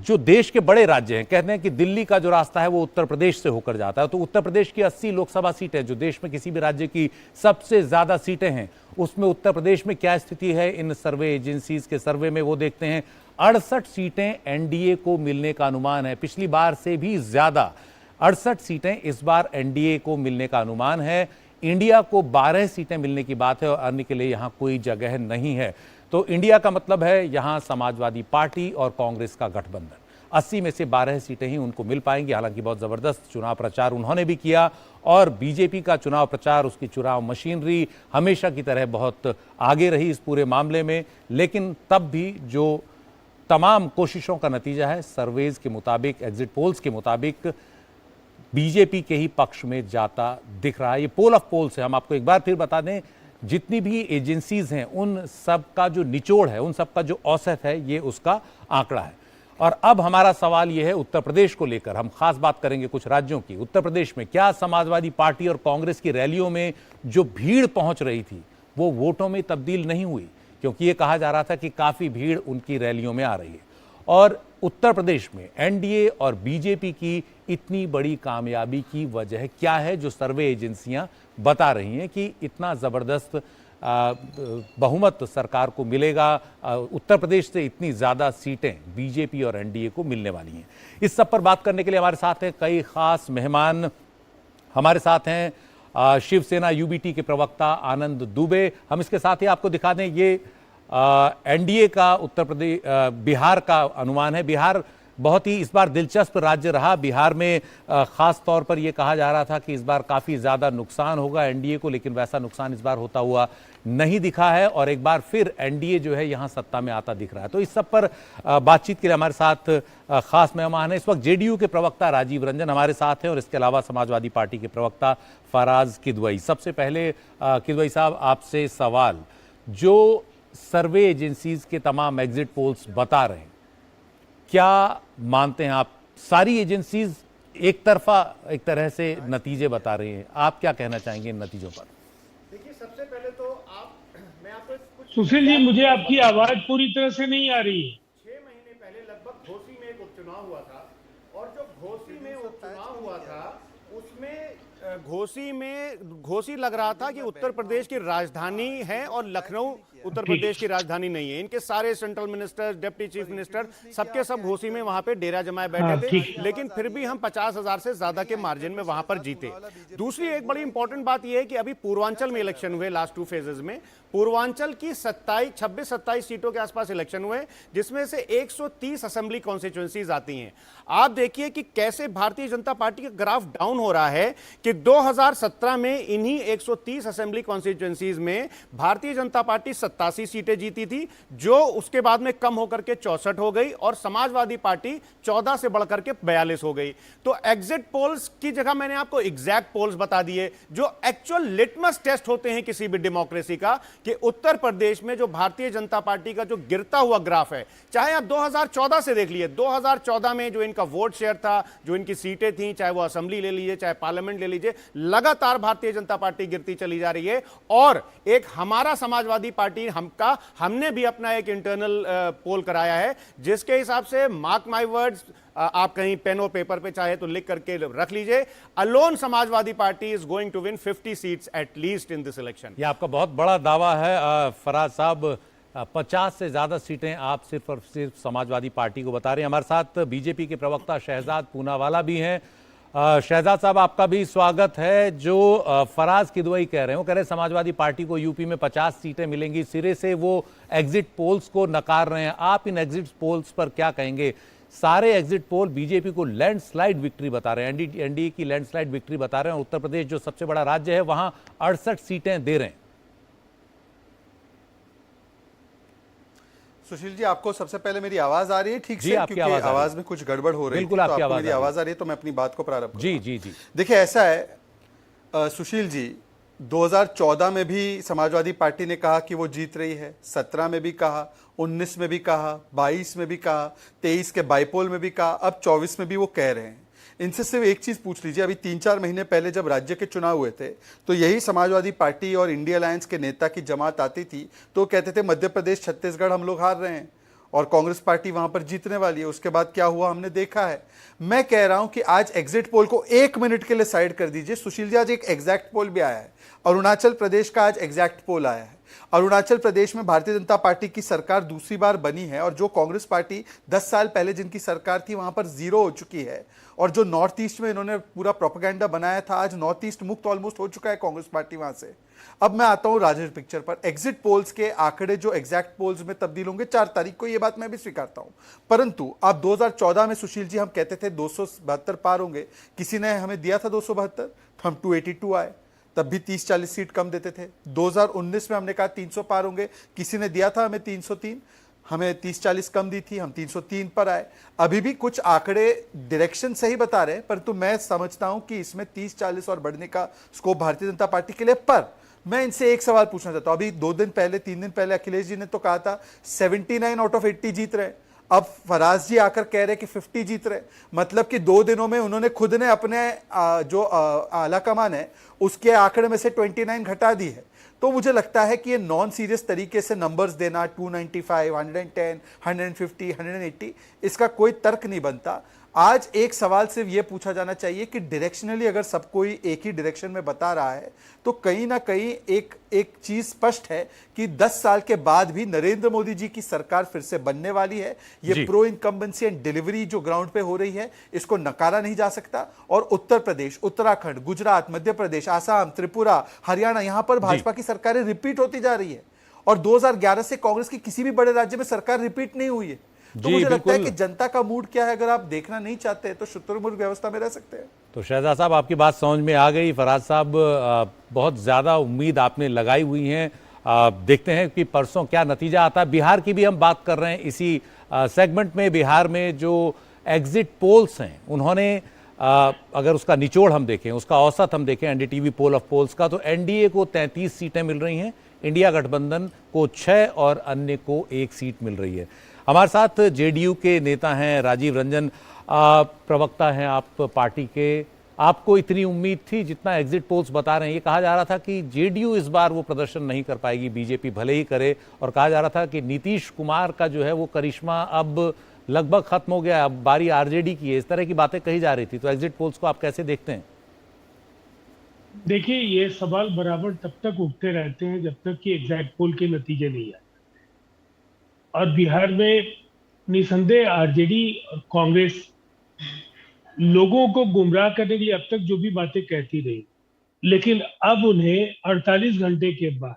जो देश के बड़े राज्य हैं, कहते हैं कि दिल्ली का जो रास्ता है वो उत्तर प्रदेश से होकर जाता है, तो उत्तर प्रदेश की 80 लोकसभा सीटें, जो देश में किसी भी राज्य की सबसे ज्यादा सीटें हैं, उसमें उत्तर प्रदेश में क्या स्थिति है इन सर्वे एजेंसीज के सर्वे में, वो देखते हैं। 68 सीटें एनडीए को मिलने का अनुमान है, पिछली बार से भी ज्यादा 68 सीटें इस बार एनडीए को मिलने का अनुमान है। इंडिया को 12 सीटें मिलने की बात है और अन्य के लिए यहां कोई जगह नहीं है। तो इंडिया का मतलब है यहां समाजवादी पार्टी और कांग्रेस का गठबंधन। 80 में से 12 सीटें ही उनको मिल पाएंगी। हालांकि बहुत जबरदस्त चुनाव प्रचार उन्होंने भी किया और बीजेपी का चुनाव प्रचार, उसकी चुनाव मशीनरी हमेशा की तरह बहुत आगे रही इस पूरे मामले में। लेकिन तब भी जो तमाम कोशिशों का नतीजा है, सर्वेज के मुताबिक, एग्जिट पोल्स के मुताबिक बीजेपी के ही पक्ष में जाता दिख रहा है। ये पोल ऑफ पोल्स है। हम आपको एक बार फिर बता दें, जितनी भी एजेंसीज हैं उन सब का जो निचोड़ है, उन सब का जो औसत है, ये उसका आंकड़ा है। और अब हमारा सवाल यह है उत्तर प्रदेश को लेकर, हम खास बात करेंगे कुछ राज्यों की। उत्तर प्रदेश में क्या समाजवादी पार्टी और कांग्रेस की रैलियों में जो भीड़ पहुंच रही थी वो वोटों में तब्दील नहीं हुई? क्योंकि ये कहा जा रहा था कि काफी भीड़ उनकी रैलियों में आ रही है। और उत्तर प्रदेश में एनडीए और बीजेपी की इतनी बड़ी कामयाबी की वजह क्या है, जो सर्वे एजेंसियां बता रही हैं कि इतना जबरदस्त बहुमत सरकार को मिलेगा, उत्तर प्रदेश से इतनी ज्यादा सीटें बीजेपी और एनडीए को मिलने वाली हैं। इस सब पर बात करने के लिए हमारे साथ हैं कई खास मेहमान। हमारे साथ हैं शिवसेना यूबीटी के प्रवक्ता आनंद दुबे। हम इसके साथ ही आपको दिखा दें, ये एनडीए का उत्तर प्रदेश बिहार का अनुमान है। बिहार बहुत ही इस बार दिलचस्प राज्य रहा। बिहार में खास तौर पर यह कहा जा रहा था कि इस बार काफी ज्यादा नुकसान होगा एनडीए को, लेकिन वैसा नुकसान इस बार होता हुआ नहीं दिखा है और एक बार फिर एनडीए जो है यहां सत्ता में आता दिख रहा है। तो इस सब पर बातचीत के लिए हमारे साथ खास मेहमान है इस वक्त जेडीयू के प्रवक्ता राजीव रंजन हमारे साथ हैं और इसके अलावा समाजवादी पार्टी के प्रवक्ता फराज किदवई। सबसे पहले किदवई साहब, आपसे सवाल, जो सर्वे एजेंसीज के तमाम एग्जिट पोल्स बता रहे हैं, क्या मानते हैं आप? सारी एजेंसीज एक तरफा एक तरह से नतीजे बता रही हैं, आप क्या कहना चाहेंगे इन नतीजों पर? देखिए, सबसे पहले तो मैं आपको कुछ सुशील जी, मुझे आपकी आवाज पूरी तरह से नहीं आ रही है। 6 महीने पहले लगभग घोसी में एक उपचुनाव हुआ था और जो घोसी में उपचुनाव हुआ था उसमें घोसी लग रहा था कि उत्तर प्रदेश की राजधानी है और लखनऊ उत्तर प्रदेश की राजधानी नहीं है। इनके सारे central minister, deputy chief minister, सबके सब घोसी में वहां पे डेरा जमाए बैठे थे, लेकिन फिर भी हम 50,000 से ज्यादा के मार्जिन में वहां पर जीते। दूसरी एक बड़ी इंपॉर्टेंट बात यह है कि अभी पूर्वांचल में इलेक्शन हुए, लास्ट 2 फेजेस में पूर्वांचल की 26-27 सीटों के आसपास इलेक्शन हुए, जिसमें से 130 असेंबली कॉन्स्टिट्यूएंसीज आती हैं। आप देखिए कि कैसे भारतीय जनता पार्टी का ग्राफ डाउन हो रहा है कि 2017 में इन्हीं 130 असेंबली कॉन्स्टिट्यूएंसीज में भारतीय जनता पार्टी 87 सीटें जीती थी, जो उसके बाद में कम होकर के 64 हो गई और समाजवादी पार्टी 14 से बढ़कर के 42 हो गई। तो एग्जिट पोल्स की जगह मैंने आपको एग्जैक्ट पोल्स बता दिए, जो एक्चुअल लिटमस टेस्ट होते हैं किसी भी डेमोक्रेसी का, कि उत्तर प्रदेश में जो भारतीय जनता पार्टी का जो गिरता हुआ ग्राफ है, चाहे आप 2014 से देख लीजिए, 2014 में जो इनका वोट शेयर था, जो इनकी सीटें थी, चाहे वो असेंबली ले लीजिए चाहे पार्लियामेंट ले लीजिए, लगातार भारतीय जनता पार्टी गिरती चली जा रही है। और एक हमारा समाजवादी पार्टी हमने भी अपना एक इंटरनल पोल कराया है, जिसके हिसाब से, मार्क माय वर्ड्स, आप कहीं पेन और पेपर पे चाहे तो लिख करके रख लीजिए, alone Samajwadi Party is going to win 50 seats at least in this election. ये आपका बहुत बड़ा दावा है फराज साहब। 50 से ज्यादा सीटें आप सिर्फ और सिर्फ समाजवादी पार्टी को बता रहे हैं। हमारे साथ बीजेपी के प्रवक्ता शहजाद पूनावाला भी हैं। शहजाद साहब, आपका भी स्वागत है। जो फराज किदवई कह रहे हैं, वो कह रहे हैं समाजवादी पार्टी को यूपी में 50 सीटें मिलेंगी, सिरे से वो एग्जिट पोल्स को नकार रहे हैं। आप इन एग्जिट पोल्स पर क्या कहेंगे? सारे एग्जिट पोल बीजेपी को लैंडस्लाइड विक्ट्री बता रहे हैं, एनडीए की लैंडस्लाइड विक्ट्री बता रहे हैं। उत्तर प्रदेश जो सबसे बड़ा राज्य है, वहां 68 सीटें दे रहे हैं। सुशील जी, आपको सबसे पहले मेरी आवाज आ रही है ठीक से? क्योंकि आवाज में कुछ गड़बड़ हो रही है। बिल्कुल, आपकी मेरी आवाज आ रही है तो मैं अपनी बात को प्रारंभ जी जी जी। देखिए, ऐसा है सुशील जी, 2014 में भी समाजवादी पार्टी ने कहा कि वो जीत रही है, 17 में भी कहा, 19 में भी कहा, 22 में भी कहा, 23 के बाईपोल में भी कहा, अब 24 में भी वो कह रहे हैं। इनसे सिर्फ एक चीज पूछ लीजिए, अभी 3-4 महीने पहले जब राज्य के चुनाव हुए थे तो यही समाजवादी पार्टी और इंडिया अलायंस के नेता की जमात आती थी तो कहते थे मध्य प्रदेश, छत्तीसगढ़ हम लोग हार रहे हैं, और कांग्रेस पार्टी वहां पर जीतने वाली है। उसके बाद क्या हुआ हमने देखा है। मैं कह रहा हूं कि आज एग्जिट पोल को 1 मिनट के लिए साइड कर दीजिए। सुशील जी, आज एक एग्जैक्ट पोल भी आया है, अरुणाचल प्रदेश का आज एग्जैक्ट पोल आया है। अरुणाचल प्रदेश में भारतीय जनता पार्टी की सरकार दूसरी बार बनी है, और जो कांग्रेस पार्टी 10 साल पहले जिनकी सरकार थी वहां पर जीरो हो चुकी है, और जो नॉर्थ ईस्ट में इन्होंने पूरा प्रोपेगेंडा बनाया था, आज नॉर्थ ईस्ट मुक्त ऑलमोस्ट हो चुका है कांग्रेस पार्टी वहां से। अब मैं आता हूं राजनीतिक पिक्चर पर। एग्जिट पोल्स के आंकड़े जो एग्जैक्ट पोल्स में तब्दील होंगे 4 तारीख को, ये बात मैं भी स्वीकारता हूं, परंतु आप 2014 में सुशील जी हम कहते थे 272 पार होंगे, किसी ने हमें दिया था 272, तो हम 282 आए, तब भी 30-40 सीट कम देते थे। 2019 में हमने कहा 300 पार होंगे, किसी ने दिया था हमें 303, हमें 30-40 कम दी थी, हम 303 पर आए। अभी भी कुछ आंकड़े डायरेक्शन सही बता रहे हैं, परंतु मैं समझता हूं कि इसमें 30-40 और बढ़ने का स्कोप भारतीय जनता पार्टी के लिए। पर मैं इनसे एक सवाल पूछना चाहता हूं। अभी 2 दिन पहले 3 दिन पहले अखिलेश जी ने तो कहा था 79 आउट ऑफ 80 जीत रहे, अब फराज जी आकर कह रहे कि 50 जीत रहे। मतलब कि 2 दिनों में उन्होंने खुद ने अपने जो आला कमान है उसके आंकड़े में से 29 घटा दी है। तो मुझे लगता है कि ये नॉन सीरियस तरीके से नंबर्स देना 295, 110, 150, 180, इसका कोई तर्क नहीं बनता। आज एक सवाल सिर्फ ये पूछा जाना चाहिए कि डायरेक्शनली अगर सब कोई एक ही डायरेक्शन में बता रहा है, तो कहीं ना कहीं एक चीज स्पष्ट है कि 10 साल के बाद भी नरेंद्र मोदी जी की सरकार फिर से बनने वाली है। ये प्रो इनकम्बेंसी एंड डिलीवरी जो ग्राउंड पे हो रही है, इसको नकारा नहीं जा सकता। और उत्तर प्रदेश, उत्तराखंड, गुजरात, मध्य प्रदेश, आसाम, त्रिपुरा, हरियाणा, यहां पर भाजपा की सरकारें रिपीट होती जा रही है, और 2011 से कांग्रेस की किसी भी बड़े राज्य में सरकार रिपीट नहीं हुई है। तो मुझे लगता है कि जनता का मूड क्या है, अगर आप देखना नहीं चाहते तो शुतुरमुर्ग व्यवस्था में रह सकते हैं। तो शहजाद साहब, आपकी बात समझ में आ गई। फराज साहब, बहुत ज्यादा उम्मीद आपने लगाई हुई है, देखते हैं कि परसों क्या नतीजा आता है। बिहार की भी हम बात कर रहे हैं इसी सेगमेंट में। बिहार में जो एग्जिट पोल्स हैं, उन्होंने अगर उसका निचोड़ हम देखें, उसका औसत हम देखें एनडीटीवी पोल ऑफ पोल्स का, तो एनडीए को 33 सीटें मिल रही हैं, इंडिया गठबंधन को 6 और अन्य को 1 सीट मिल रही है। हमारे साथ जेडीयू के नेता हैं राजीव रंजन, प्रवक्ता हैं आप पार्टी के। आपको इतनी उम्मीद थी जितना एग्जिट पोल्स बता रहे हैं? ये कहा जा रहा था कि जेडीयू इस बार वो प्रदर्शन नहीं कर पाएगी, बीजेपी भले ही करे, और कहा जा रहा था कि नीतीश कुमार का जो है वो करिश्मा अब लगभग खत्म हो गया, अब बारी आरजेडी की है। इस तरह की बातें कही जा रही थी। तो एग्जिट पोल्स को आप कैसे देखते हैं? देखिए, ये सवाल बराबर तब तक उठते रहते हैं जब तक कि एग्जैक्ट पोल के नतीजे नहीं आए। और बिहार में निसंदेह आरजेडी और कांग्रेस लोगों को गुमराह करने के लिए अब तक जो भी बातें कहती रही, लेकिन अब उन्हें 48 घंटे के बाद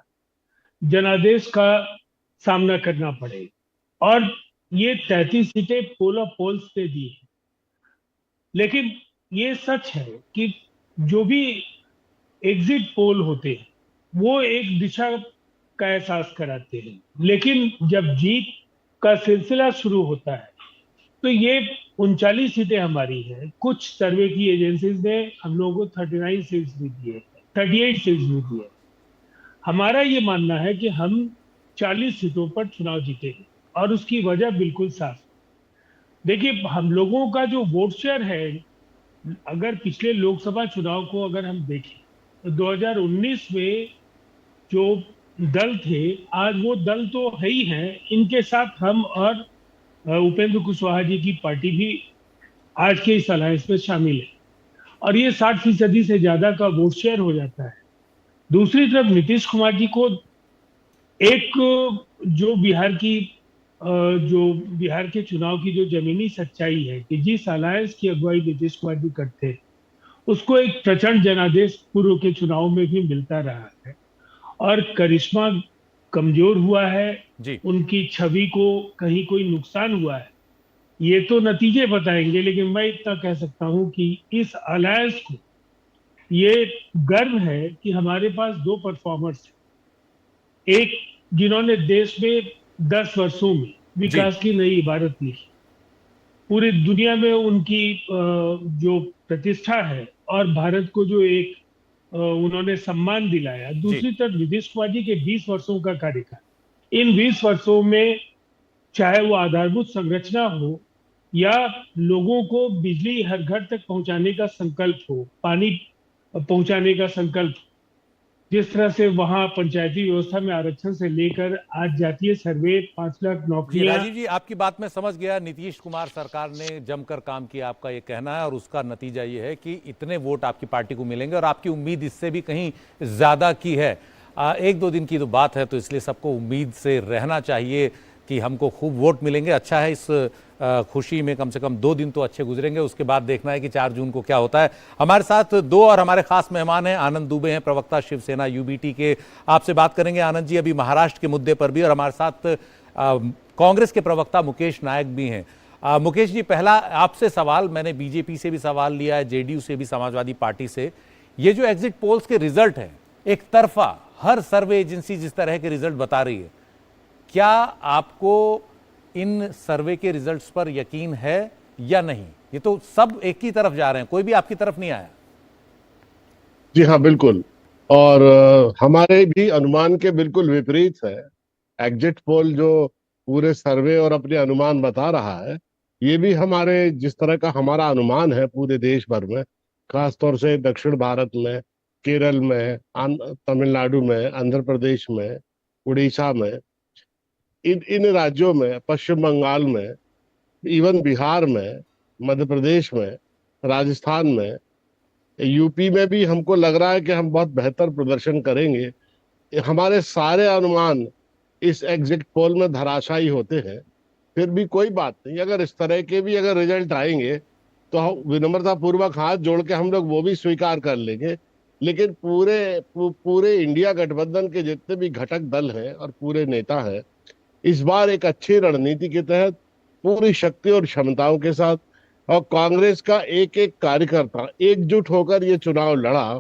जनादेश का सामना करना पड़ेगा। और ये 33 सीटें पोल ऑफ पोल्स पे दी है, लेकिन ये सच है कि जो भी एग्जिट पोल होते हैं वो एक दिशा का एहसास कराते हैं, लेकिन जब जीत का सिलसिला शुरू होता है तो ये 39 सीटें हमारी हैं। कुछ सर्वे की एजेंसीज ने हम लोगों को 39 सीट्स भी दिए, 38 सीट्स भी दिए। हमारा ये मानना है कि हम 40 सीटों पर चुनाव जीतेंगे, और उसकी वजह बिल्कुल साफ। देखिए, हम लोगों का जो वोट शेयर है, अगर पिछले लोकसभा चुनाव को अगर हम देखें तो 2019 में जो दल थे, आज वो दल तो है ही है, इनके साथ हम और उपेंद्र कुशवाहा जी की पार्टी भी आज के इस अलायंस में शामिल है, और ये 60% से ज्यादा का वोट शेयर हो जाता है। दूसरी तरफ नीतीश कुमार जी को एक जो बिहार के चुनाव की जो जमीनी सच्चाई है कि जिस अलायंस की अगुवाई नीतीश कुमार जी करते हैं, उसको एक प्रचंड जनादेश पूर्व के चुनाव में भी मिलता रहा है, और करिश्मा कमजोर हुआ है जी। उनकी छवि को कहीं कोई नुकसान हुआ है, ये तो नतीजे बताएंगे। लेकिन मैं इतना कह सकता हूं कि इस अलायंस को ये गर्व है कि हमारे पास 2 परफॉर्मर्स हैं। एक जिन्होंने देश में 10 वर्षों में विकास की नई इबारत लिखी, पूरी दुनिया में उनकी जो प्रतिष्ठा है और भारत को जो एक उन्होंने सम्मान दिलाया। दूसरी तरफ नीतीश कुमार जी के 20 वर्षों का कार्यकाल, इन 20 वर्षों में चाहे वो आधारभूत संरचना हो या लोगों को बिजली हर घर तक पहुंचाने का संकल्प हो, पानी पहुंचाने का संकल्प हो, जिस तरह से वहां पंचायती व्यवस्था में आरक्षण से लेकर आज जातीय सर्वे 5 लाख जी नौकरियां। राजीव जी, आपकी बात मैं समझ गया। नीतीश कुमार सरकार ने जमकर काम किया, आपका ये कहना है, और उसका नतीजा ये है कि इतने वोट आपकी पार्टी को मिलेंगे, और आपकी उम्मीद इससे भी कहीं ज्यादा की है। 1-2 दिन की तो बात है, तो इसलिए सबको उम्मीद से रहना चाहिए कि हमको खूब वोट मिलेंगे। अच्छा है, इस खुशी में कम से कम 2 दिन तो अच्छे गुजरेंगे, उसके बाद देखना है कि 4 जून को क्या होता है। हमारे साथ 2 और हमारे खास मेहमान हैं। आनंद दुबे हैं, प्रवक्ता शिवसेना यूबीटी के। आपसे बात करेंगे आनंद जी अभी महाराष्ट्र के मुद्दे पर भी, और हमारे साथ कांग्रेस के प्रवक्ता मुकेश नायक भी हैं। मुकेश जी, पहला आपसे सवाल, मैंने बीजेपी से भी सवाल लिया है, जेडीयू से भी, समाजवादी पार्टी से। ये जो एग्जिट पोल्स के रिजल्ट हैं, एक तरफा हर सर्वे एजेंसी जिस तरह के रिजल्ट बता रही है, क्या आपको इन सर्वे के रिजल्ट्स पर यकीन है या नहीं? ये तो सब एक ही तरफ जा रहे हैं, कोई भी आपकी तरफ नहीं आया। जी हाँ, बिल्कुल। और हमारे भी अनुमान के बिल्कुल विपरीत है। एग्जिट पोल जो पूरे सर्वे और अपने अनुमान बता रहा है, ये भी हमारे जिस तरह का हमारा अनुमान है पूरे देश भर में, खासतौर से दक्षिण भारत में, केरल में, तमिलनाडु में, आंध्र प्रदेश में, उड़ीसा में, इन राज्यों में, पश्चिम बंगाल में, इवन बिहार में, मध्य प्रदेश में, राजस्थान में, यूपी में भी हमको लग रहा है कि हम बहुत बेहतर प्रदर्शन करेंगे। हमारे सारे अनुमान इस एग्जिट पोल में धराशायी होते हैं। फिर भी कोई बात नहीं, अगर इस तरह के भी अगर रिजल्ट आएंगे तो विनम्रता पूर्वक हाथ जोड़ के हम लोग वो भी स्वीकार कर लेंगे। लेकिन पूरे इंडिया गठबंधन के जितने भी घटक दल हैं और पूरे नेता हैं, इस बार एक अच्छी रणनीति के तहत पूरी शक्ति और क्षमताओं के साथ, और कांग्रेस का एक एक कार्यकर्ता एकजुट होकर ये चुनाव लड़ा।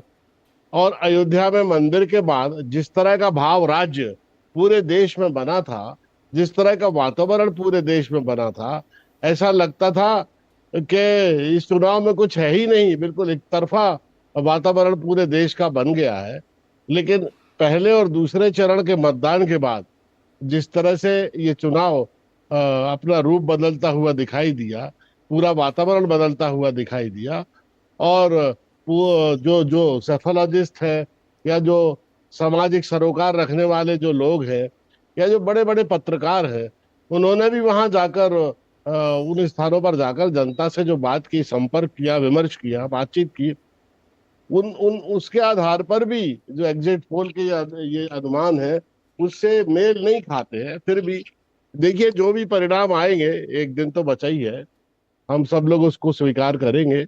और अयोध्या में मंदिर के बाद जिस तरह का भाव राज्य पूरे देश में बना था, जिस तरह का वातावरण पूरे देश में बना था, ऐसा लगता था कि इस चुनाव में कुछ है ही नहीं, बिल्कुल एक तरफा वातावरण पूरे देश का बन गया है। लेकिन पहले और दूसरे चरण के मतदान के बाद जिस तरह से ये चुनाव अपना रूप बदलता हुआ दिखाई दिया, पूरा वातावरण बदलता हुआ दिखाई दिया, और वो जो सेफोलॉजिस्ट है, या जो सामाजिक सरोकार रखने वाले जो लोग हैं, या जो बड़े बड़े पत्रकार हैं, उन्होंने भी वहां जाकर उन स्थानों पर जाकर जनता से जो बात की, संपर्क किया, विमर्श किया, बातचीत की, उसके आधार पर भी जो एग्जिट पोल के ये अनुमान है उससे मेल नहीं खाते हैं। फिर भी देखिए, जो भी परिणाम आएंगे, एक दिन तो बचा ही है, हम सब लोग उसको स्वीकार करेंगे।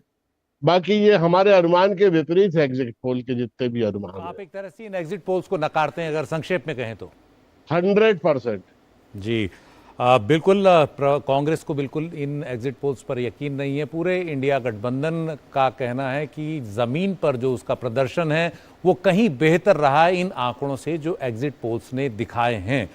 बाकी ये हमारे अनुमान के विपरीत है एग्जिट पोल के जितने भी अनुमान तो आप एक तरह से इन एग्जिट पोल्स को नकारते हैं, अगर संक्षेप में कहें तो? 100%। जी बिल्कुल। कांग्रेस को बिल्कुल इन एग्जिट पोल्स पर यकीन नहीं है। पूरे इंडिया गठबंधन का कहना है कि जमीन पर जो उसका प्रदर्शन है वो कहीं बेहतर रहा है इन आंकड़ों से जो एग्जिट पोल्स ने दिखाए हैं।